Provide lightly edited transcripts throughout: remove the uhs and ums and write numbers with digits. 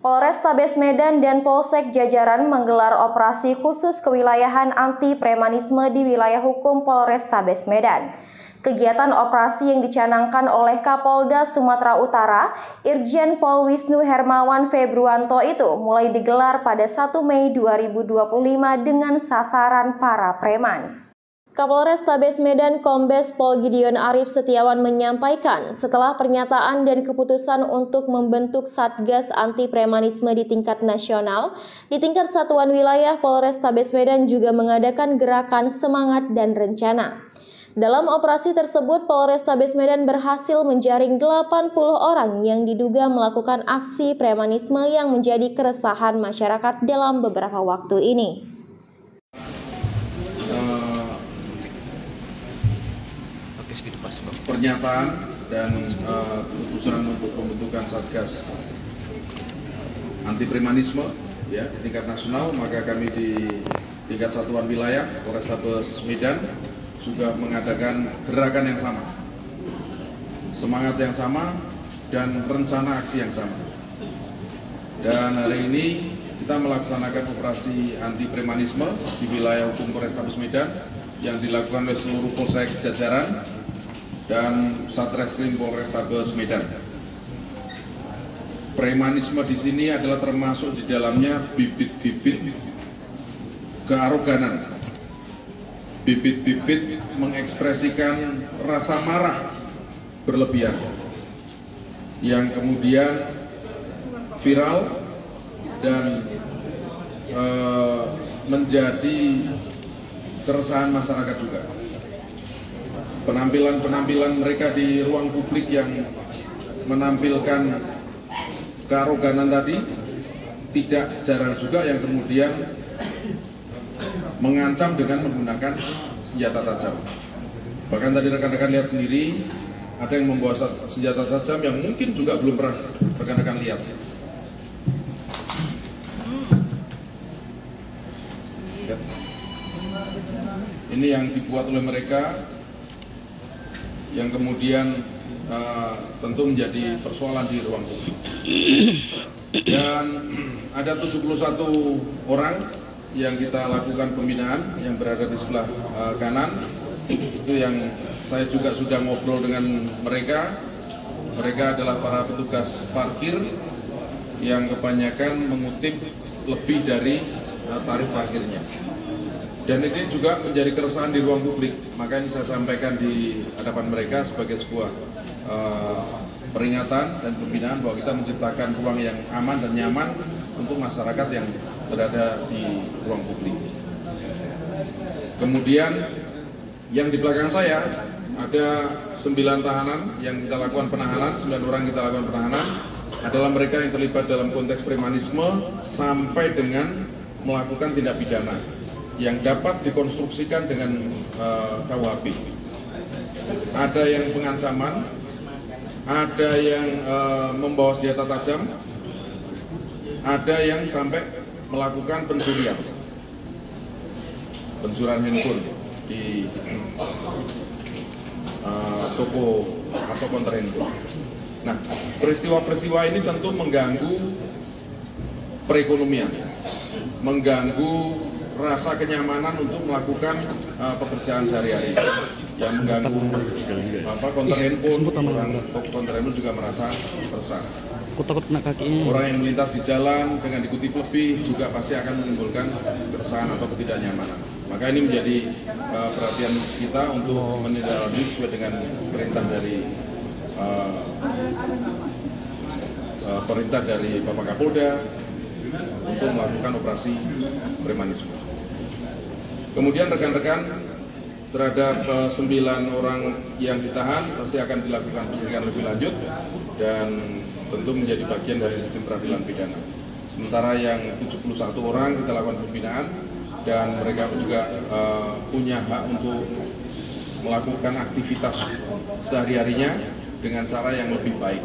Polrestabes Medan dan Polsek jajaran menggelar operasi khusus kewilayahan anti premanisme di wilayah hukum Polrestabes Medan. Kegiatan operasi yang dicanangkan oleh Kapolda Sumatera Utara, Irjen Pol Wisnu Hermawan Februanto itu mulai digelar pada 1 Mei 2025 dengan sasaran para preman. Kapolrestabes Medan Kombes Pol Gideon Arif Setiawan menyampaikan setelah pernyataan dan keputusan untuk membentuk Satgas Anti Premanisme di tingkat nasional, di tingkat satuan wilayah Polrestabes Medan juga mengadakan gerakan semangat dan rencana. Dalam operasi tersebut, Polrestabes Medan berhasil menjaring 80 orang yang diduga melakukan aksi premanisme yang menjadi keresahan masyarakat dalam beberapa waktu ini. Pernyataan dan keputusan untuk pembentukan Satgas Anti Premanisme ya di tingkat nasional, maka kami di tingkat satuan wilayah Polrestabes Medan juga mengadakan gerakan yang sama, semangat yang sama, dan rencana aksi yang sama. Dan hari ini kita melaksanakan operasi anti premanisme di wilayah hukum Polrestabes Medan yang dilakukan oleh seluruh polsek jajaran dan Satreskrim Polrestabes Medan. Premanisme di sini adalah termasuk di dalamnya bibit-bibit kearoganan, bibit-bibit mengekspresikan rasa marah berlebihan yang kemudian viral dan menjadi keresahan masyarakat juga. Penampilan mereka di ruang publik yang menampilkan kearoganan tadi tidak jarang juga yang kemudian mengancam dengan menggunakan senjata tajam. Bahkan tadi rekan-rekan lihat sendiri, ada yang membawa senjata tajam yang mungkin juga belum pernah rekan-rekan lihat. Ya. Ini yang dibuat oleh mereka, yang kemudian tentu menjadi persoalan di ruang publik. Dan ada 71 orang yang kita lakukan pembinaan yang berada di sebelah kanan. Itu yang saya juga sudah ngobrol dengan mereka. Mereka adalah para petugas parkir yang kebanyakan mengutip lebih dari tarif parkirnya. Dan ini juga menjadi keresahan di ruang publik, maka ini saya sampaikan di hadapan mereka sebagai sebuah peringatan dan pembinaan bahwa kita menciptakan ruang yang aman dan nyaman untuk masyarakat yang berada di ruang publik. Kemudian yang di belakang saya ada 9 tahanan yang kita lakukan penahanan, 9 orang kita lakukan penahanan, adalah mereka yang terlibat dalam konteks premanisme sampai dengan melakukan tindak pidana yang dapat dikonstruksikan dengan KUHP. Ada yang pengancaman, ada yang membawa senjata tajam, ada yang sampai melakukan pencurian handphone di toko atau konter handphone. Nah, peristiwa-peristiwa ini tentu mengganggu perekonomian, mengganggu rasa kenyamanan untuk melakukan pekerjaan sehari-hari, yang mengganggu konter handphone. Orang konter handphone juga merasa resah. Orang yang melintas di jalan dengan dikutip lebih juga pasti akan menimbulkan keresahan atau ketidaknyamanan. Maka ini menjadi perhatian kita untuk menindaklanjuti sesuai dengan perintah dari Bapak Kapolda untuk melakukan operasi premanisme. Kemudian rekan-rekan, terhadap 9 orang yang ditahan pasti akan dilakukan penyelidikan lebih lanjut dan tentu menjadi bagian dari sistem peradilan pidana. Sementara yang 71 orang kita lakukan pembinaan dan mereka juga punya hak untuk melakukan aktivitas sehari-harinya dengan cara yang lebih baik,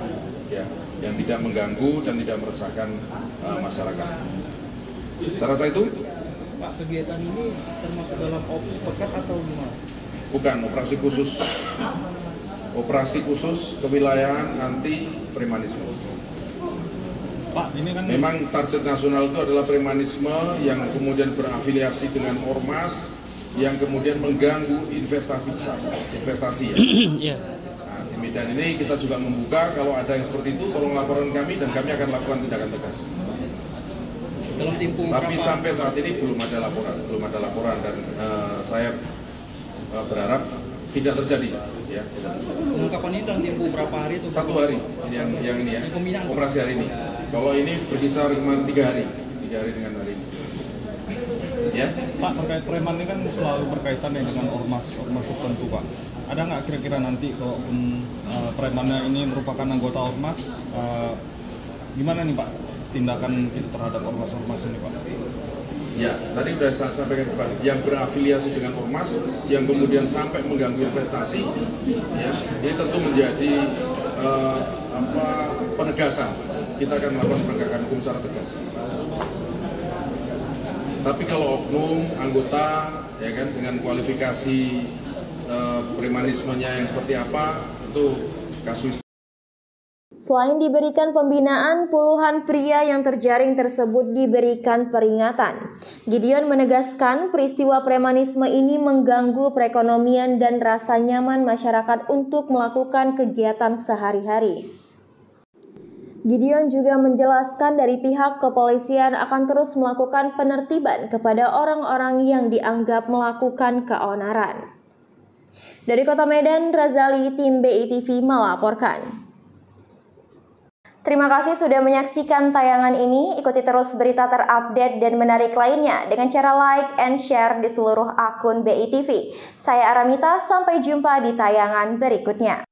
ya, yang tidak mengganggu dan tidak meresahkan masyarakat. Saya rasa itu. Pak, kegiatan ini termasuk dalam operasi pekat atau gimana? Bukan, operasi khusus kewilayahan anti premanisme. Pak, ini kan memang target nasional itu adalah premanisme yang kemudian berafiliasi dengan ormas yang kemudian mengganggu investasi besar, investasi ya. Nah, di Medan ini kita juga membuka, kalau ada yang seperti itu tolong laporan kami dan kami akan lakukan tindakan tegas. Tapi sampai saat ini belum ada laporan dan saya berharap tidak terjadi ya. Pengungkapan ini dalam tempo berapa hari itu? 1 hari yang ini ya, operasi hari ini. Kalau ini berkisar kemarin 3 hari dengan hari ini. Ya. Pak, terkait preman ini kan selalu berkaitan dengan ormas tertentu, Pak. Ada nggak kira-kira nanti kalau premannya ini merupakan anggota ormas, gimana nih Pak tindakan terhadap ormas ini, Pak? Ya, tadi sudah saya sampaikan Pak, yang berafiliasi dengan ormas, yang kemudian sampai mengganggu investasi, ya, ini tentu menjadi penegasan. Kita akan melakukan penegakan hukum secara tegas. Tapi kalau oknum anggota, ya kan, dengan kualifikasi premanismenya yang seperti apa, itu kasus. Selain diberikan pembinaan, puluhan pria yang terjaring tersebut diberikan peringatan. Gideon menegaskan peristiwa premanisme ini mengganggu perekonomian dan rasa nyaman masyarakat untuk melakukan kegiatan sehari-hari. Gideon juga menjelaskan dari pihak kepolisian akan terus melakukan penertiban kepada orang-orang yang dianggap melakukan keonaran. Dari Kota Medan, Razali, tim BITV melaporkan. Terima kasih sudah menyaksikan tayangan ini. Ikuti terus berita terupdate dan menarik lainnya dengan cara like and share di seluruh akun BITV. Saya Aramita, sampai jumpa di tayangan berikutnya.